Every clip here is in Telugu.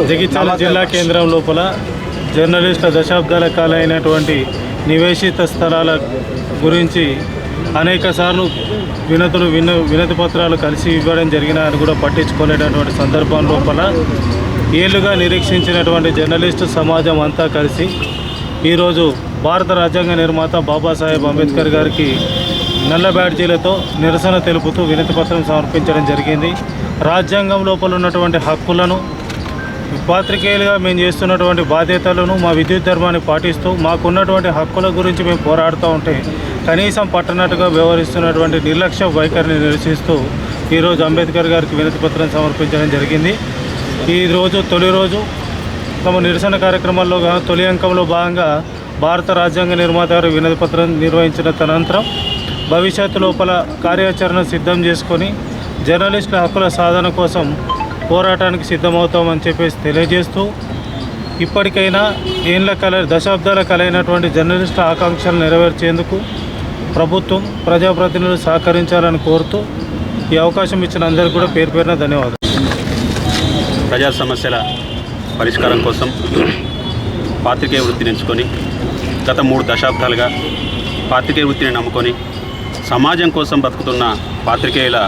జగిత్యాల జిల్లా కేంద్రం లోపల జర్నలిస్టుల దశాబ్దాల కాలైనటువంటి నివేశిత స్థలాల గురించి అనేక సార్లు వినతి పత్రాలు కలిసి ఇవ్వడం జరిగినా అని కూడా పట్టించుకోలేనటువంటి సందర్భం లోపల ఏళ్లుగా నిరీక్షించినటువంటి జర్నలిస్టు సమాజం అంతా కలిసి ఈరోజు భారత రాజ్యాంగ నిర్మాత బాబాసాహెబ్ అంబేద్కర్ గారికి నల్ల బ్యాడ్జీలతో నిరసన తెలుపుతూ వినతి పత్రం సమర్పించడం జరిగింది. రాజ్యాంగం లోపల ఉన్నటువంటి హక్కులను, పాత్రికేయులుగా మేము చేస్తున్నటువంటి బాధ్యతలను, మా విద్యుత్ ధర్మాన్ని పాటిస్తూ మాకున్నటువంటి హక్కుల గురించి మేము పోరాడుతూ ఉంటే కనీసం పట్టనట్టుగా వ్యవహరిస్తున్నటువంటి నిర్లక్ష్య వైఖరిని నిరసిస్తూ ఈరోజు అంబేద్కర్ గారికి వినతి పత్రం సమర్పించడం జరిగింది. ఈరోజు తొలి రోజు తమ నిరసన కార్యక్రమాల్లో తొలి అంకంలో భాగంగా భారత రాజ్యాంగ నిర్మాత గారు వినతి పత్రం నిర్వహించిన తదనంతరం భవిష్యత్తు లోపల కార్యాచరణ సిద్ధం చేసుకొని జర్నలిస్టుల హక్కుల సాధన కోసం పోరాటానికి సిద్ధమవుతామని చెప్పేసి తెలియజేస్తూ ఇప్పటికైనా దశాబ్దాల కలైనటువంటి జర్నలిస్టుల ఆకాంక్షలు నెరవేర్చేందుకు ప్రభుత్వం, ప్రజాప్రతినిధులు సహకరించాలని కోరుతూ ఈ అవకాశం ఇచ్చిన అందరికీ కూడా పేరు పేరున ధన్యవాదాలు. ప్రజా సమస్యల పరిష్కారం కోసం పాత్రికేయ వృత్తిని ఎంచుకొని గత 3 దశాబ్దాలుగా పాత్రికేయ వృత్తిని నమ్ముకొని సమాజం కోసం బతుకుతున్న పాత్రికేయుల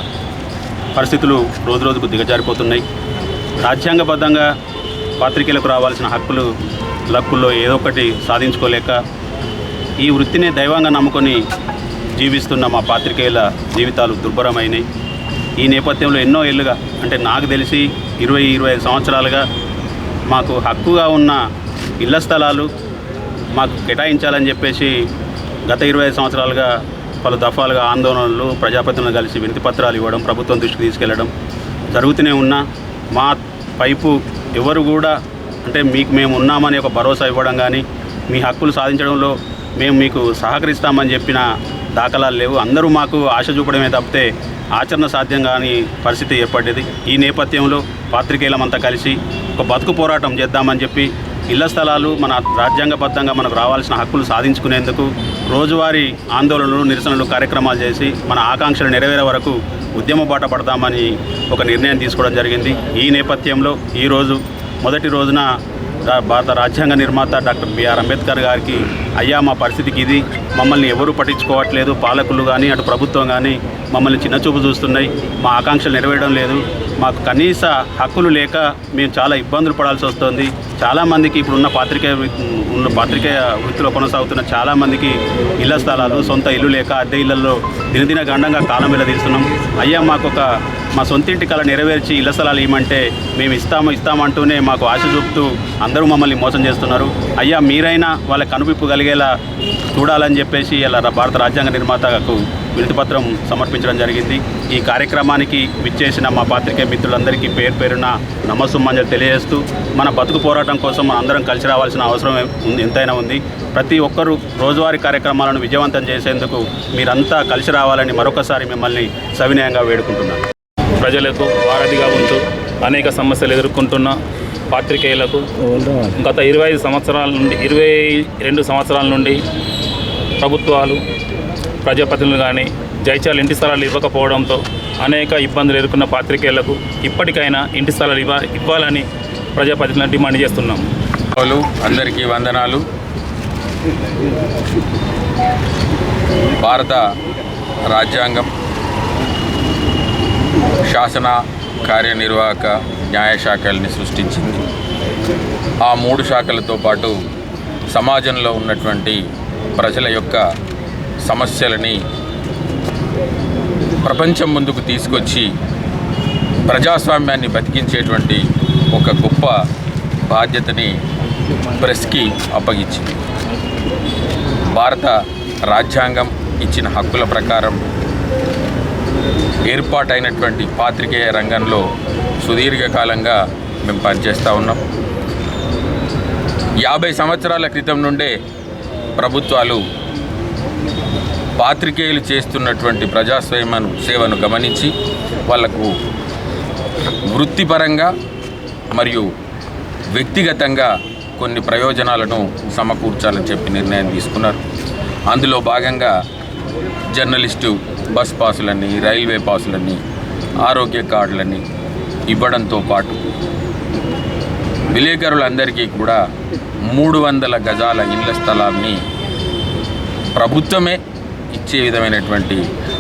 పరిస్థితులు రోజురోజుకు దిగజారిపోతున్నాయి. రాజ్యాంగబద్ధంగా పాత్రికేయులకు రావాల్సిన లక్కుల్లో ఏదో ఒకటి సాధించుకోలేక ఈ వృత్తినే దైవంగా నమ్ముకొని జీవిస్తున్న మా పాత్రికేయుల జీవితాలు దుర్భరమైనవి. ఈ నేపథ్యంలో ఎన్నో ఏళ్ళుగా, అంటే నాకు తెలిసి 20-25 సంవత్సరాలుగా మాకు హక్కుగా ఉన్న ఇళ్ల స్థలాలు మాకు కేటాయించాలని చెప్పేసి గత 25 సంవత్సరాలుగా పలు దఫాలుగా ఆందోళనలు, ప్రజాప్రతినిధులు కలిసి వినతి పత్రాలు ఇవ్వడం, ప్రభుత్వం దృష్టికి తీసుకెళ్లడం జరుగుతూనే ఉన్నా మా వైపు ఎవరు కూడా అంటే మేము ఉన్నామని ఒక భరోసా ఇవ్వడం కానీ, మీ హక్కులు సాధించడంలో మేము మీకు సహకరిస్తామని చెప్పిన దాఖలాలు లేవు. అందరూ మాకు ఆశ చూపడమే తప్పితే ఆచరణ సాధ్యం కాని పరిస్థితి ఏర్పడేది. ఈ నేపథ్యంలో పాత్రికేయులమంతా కలిసి ఒక బతుకు పోరాటం చేద్దామని చెప్పి ఇళ్ల స్థలాలు మన రాజ్యాంగబద్ధంగా మనకు రావాల్సిన హక్కులు సాధించుకునేందుకు రోజువారీ ఆందోళనలు, నిరసనలు, కార్యక్రమాలు చేసి మన ఆకాంక్షలు నెరవేరే వరకు ఉద్యమ బాట పడతామని ఒక నిర్ణయం తీసుకోవడం జరిగింది. ఈ నేపథ్యంలో ఈరోజు మొదటి రోజున భారత రాజ్యాంగ నిర్మాత డాక్టర్ బిఆర్ అంబేద్కర్ గారికి, అయ్యా మా పరిస్థితికి ఇది, మమ్మల్ని ఎవరు పట్టించుకోవట్లేదు, పాలకులు కానీ అటు ప్రభుత్వం కానీ మమ్మల్ని చిన్నచూపు చూస్తున్నాయి, మా ఆకాంక్షలు నెరవేరడం లేదు, మాకు కనీస హక్కులు లేక మేము చాలా ఇబ్బందులు పడాల్సి వస్తుంది. చాలామందికి ఇప్పుడున్న పాత్రికేయ వృత్తిలో కొనసాగుతున్న చాలామందికి ఇళ్ల స్థలాలు, సొంత ఇల్లు లేక అద్దె ఇళ్లలో దినదిన గండంగా కాలం వెళ్లదీస్తున్నాం. అయ్యా మాకు మా సొంతింటి కళ నెరవేర్చి ఇళ్ల స్థలాలు ఇవ్వమంటే మేము ఇస్తామంటూనే మాకు ఆశ చూపుతూ అందరూ మమ్మల్ని మోసం చేస్తున్నారు. అయ్యా మీరైనా వాళ్ళకి కనువిప్పు కలిగేలా చూడాలని చెప్పేసి ఇలా భారత రాజ్యాంగ నిర్మాతకు వినతి పత్రం సమర్పించడం జరిగింది. ఈ కార్యక్రమానికి విచ్చేసిన మా పాత్రికేయ మిత్రులందరికీ పేరు పేరున నమస్సుమంజలు తెలియజేస్తూ మన బతుకు పోరాటం కోసం మనం అందరం కలిసి రావాల్సిన అవసరం ఎంతైనా ఉంది. ప్రతి ఒక్కరూ రోజువారీ కార్యక్రమాలను విజయవంతం చేసేందుకు మీరంతా కలిసి రావాలని మరొకసారి మిమ్మల్ని సవినయంగా వేడుకుంటున్నాను. ప్రజలకు వారధిగా ఉంటూ అనేక సమస్యలు ఎదుర్కొంటున్న పాత్రికేయులకు గత 22 సంవత్సరాల నుండి ప్రభుత్వాలు, ప్రజాప్రతినిధులు కానీ జైత్యాల ఇంటి స్థలాలు ఇవ్వకపోవడంతో అనేక ఇబ్బందులు ఎదుర్కొన్న పాత్రికేయులకు ఇప్పటికైనా ఇంటి స్థలాలు ఇవ్వాలని ప్రజాప్రతినిధులను డిమాండ్ చేస్తున్నాం. అందరికీ వందనాలు. భారత రాజ్యాంగం శాసన, కార్యనిర్వాహక, న్యాయశాఖల్ని సృష్టించింది. ఆ 3 శాఖలతో పాటు సమాజంలో ఉన్నటువంటి ప్రజల యొక్క సమస్యలని ప్రపంచం ముందుకు తీసుకొచ్చి ప్రజాస్వామ్యాన్ని బతికించేటువంటి ఒక గొప్ప బాధ్యతని ప్రెస్కి అప్పగించింది. భారత రాజ్యాంగం ఇచ్చిన హక్కుల ప్రకారం ఏర్పాటైనటువంటి పాత్రికేయ రంగంలో సుదీర్ఘకాలంగా మేము పనిచేస్తూ ఉన్నాం. 50 సంవత్సరాల క్రితం నుండే ప్రభుత్వాలు పాత్రికేయులు చేస్తున్నటువంటి సేవను గమనించి వాళ్లకు వృత్తిపరంగా మరియు వ్యక్తిగతంగా కొన్ని ప్రయోజనాలను సమకూర్చాలని చెప్పి నిర్ణయం తీసుకున్నారు. అందులో భాగంగా జర్నలిస్టు బస్ పాసులని, రైల్వే పాసులని, ఆరోగ్య కార్డులని ఇవ్వడంతో పాటు విలేకరులందరికీ కూడా 300 గజాల ఇళ్ల స్థలాన్ని ప్రభుత్వమే ఇచ్చే విధమైనటువంటి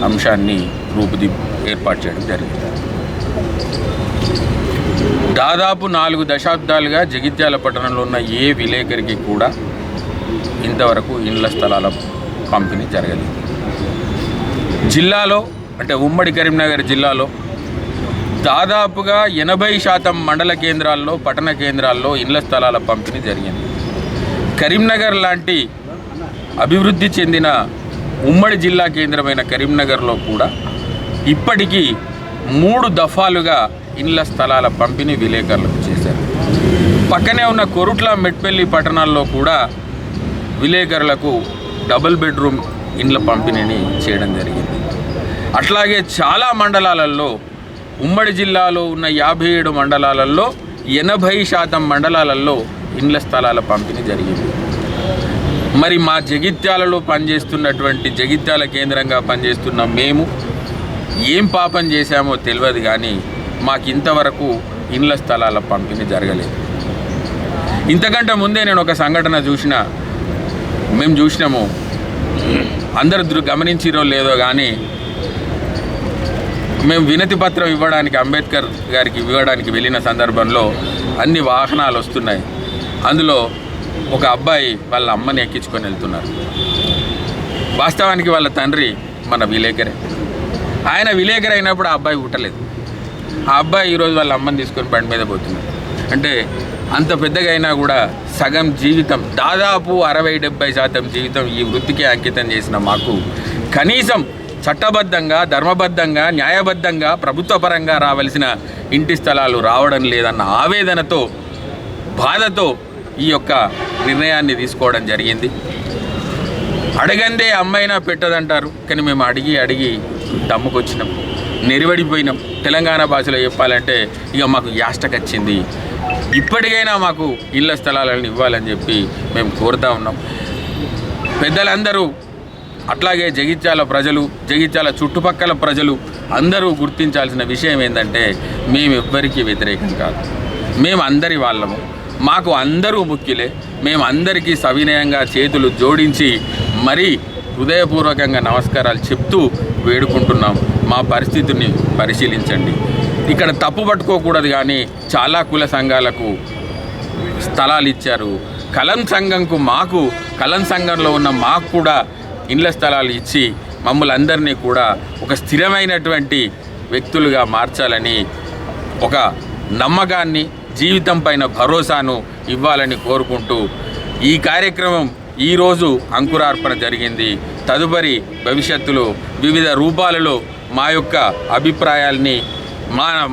అంశాన్ని ఏర్పాటు చేయడం జరిగింది. దాదాపు 4 దశాబ్దాలుగా జగిత్యాల పట్టణంలో ఉన్న ఏ విలేకరికి కూడా ఇంతవరకు ఇళ్ల స్థలాల పంపిణీ జరగలేదు. జిల్లాలో అంటే ఉమ్మడి కరీంనగర్ జిల్లాలో దాదాపుగా 80% మండల కేంద్రాల్లో పట్టణ కేంద్రాల్లో ఇళ్ల స్థలాల పంపిణీ జరిగింది. కరీంనగర్ లాంటి అభివృద్ధి చెందిన ఉమ్మడి జిల్లా కేంద్రమైన కరీంనగర్లో కూడా ఇప్పటికీ 3 దఫాలుగా ఇళ్ల స్థలాల పంపిణీ విలేకరులకు చేశారు. పక్కనే ఉన్న కొరుట్ల మెట్పల్లి పట్టణాల్లో కూడా విలేకరులకు డబుల్ బెడ్రూమ్ ఇండ్ల పంపిణీని చేయడం జరిగింది. అట్లాగే చాలా మండలాలలో ఉమ్మడి జిల్లాలో ఉన్న 57 మండలాలలో 80% మండలాలలో ఇండ్ల స్థలాల పంపిణీ జరిగింది. మరి మా జగిత్యాలలో పనిచేస్తున్నటువంటి జగిత్యాల కేంద్రంగా పనిచేస్తున్న మేము ఏం పాపం చేశామో తెలియదు, కానీ మాకు ఇంతవరకు ఇండ్ల స్థలాల పంపిణీ జరగలేదు. ఇంతకంటే ముందే నేను ఒక సంఘటన మేము చూసినాము, అందరూ గమనించిరో లేదో కానీ మేము వినతి పత్రం ఇవ్వడానికి అంబేద్కర్ గారికి ఇవ్వడానికి వెళ్ళిన సందర్భంలో అన్ని వాహనాలు వస్తున్నాయి. అందులో ఒక అబ్బాయి వాళ్ళ అమ్మని ఎక్కించుకొని వెళ్తున్నారు. వాస్తవానికి వాళ్ళ తండ్రి మన విలేకరే. ఆయన విలేకరు అయినప్పుడు ఆ అబ్బాయి పుట్టలేదు. ఆ అబ్బాయి ఈరోజు వాళ్ళ అమ్మని తీసుకొని బండి మీద పోతున్నాడు. అంటే అంత పెద్దగా అయినా కూడా సగం జీవితం, దాదాపు 60-70% జీవితం ఈ వృత్తికి అంకితం చేసిన మాకు కనీసం చట్టబద్ధంగా, ధర్మబద్ధంగా, న్యాయబద్ధంగా, ప్రభుత్వపరంగా రావాల్సిన ఇంటి స్థలాలు రావడం లేదన్న ఆవేదనతో, బాధతో ఈ యొక్క నిర్ణయాన్ని తీసుకోవడం జరిగింది. అడగందే అమ్మైనా పెట్టదంటారు, కానీ మేము అడిగి దమ్ముకొచ్చినాం, నెరివడిపోయినాం. తెలంగాణ భాషలో చెప్పాలంటే ఇక మాకు యాష్టకొచ్చింది. ఇప్పటికైనా మాకు ఇళ్ల స్థలాలను ఇవ్వాలని చెప్పి మేము కోరుతా ఉన్నాం. పెద్దలందరూ అట్లాగే జగిత్యాల ప్రజలు, జగిత్యాల చుట్టుపక్కల ప్రజలు అందరూ గుర్తించాల్సిన విషయం ఏంటంటే మేము ఎవ్వరికీ వ్యతిరేకం కాదు. మేము అందరి వాళ్ళము, మాకు అందరూ ముఖ్యులే. మేము అందరికీ సవినయంగా చేతులు జోడించి మరీ హృదయపూర్వకంగా నమస్కారాలు చెప్తూ వేడుకుంటున్నాం. మా పరిస్థితిని పరిశీలించండి. ఇక్కడ తప్పు పట్టుకోకూడదు, కానీ చాలా కుల సంఘాలకు స్థలాలు ఇచ్చారు. కలం సంఘంలో ఉన్న మాకు కూడా ఇండ్ల స్థలాలు ఇచ్చి మమ్మల్ని అందరినీ కూడా ఒక స్థిరమైనటువంటి వ్యక్తులుగా మార్చాలని, ఒక నమ్మకాన్ని, జీవితం పైన భరోసాను ఇవ్వాలని కోరుకుంటూ ఈ కార్యక్రమం ఈరోజు అంకురార్పణ జరిగింది. తదుపరి భవిష్యత్తులో వివిధ రూపాలలో మా యొక్క అభిప్రాయాల్ని,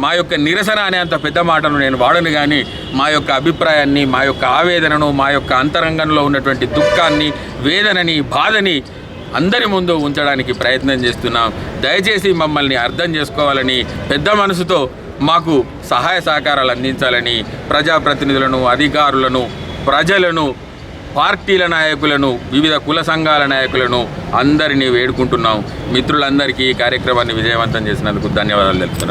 మా యొక్క నిరసన అనే అంత పెద్ద మాటను నేను వాడను, కానీ మా యొక్క అభిప్రాయాన్ని, మా యొక్క ఆవేదనను, మా యొక్క అంతరంగంలో ఉన్నటువంటి దుఃఖాన్ని, వేదనని, బాధని అందరి ముందు ఉంచడానికి ప్రయత్నం చేస్తున్నాం. దయచేసి మమ్మల్ని అర్థం చేసుకోవాలని, పెద్ద మనసుతో మాకు సహాయ సహకారాలు అందించాలని ప్రజాప్రతినిధులను, అధికారులను, ప్రజలను, పార్టీల నాయకులను, వివిధ కుల సంఘాల నాయకులను అందరినీ వేడుకుంటున్నాం. మిత్రులందరికీ ఈ కార్యక్రమాన్ని విజయవంతం చేసినందుకు ధన్యవాదాలు తెలుపుతున్నాను.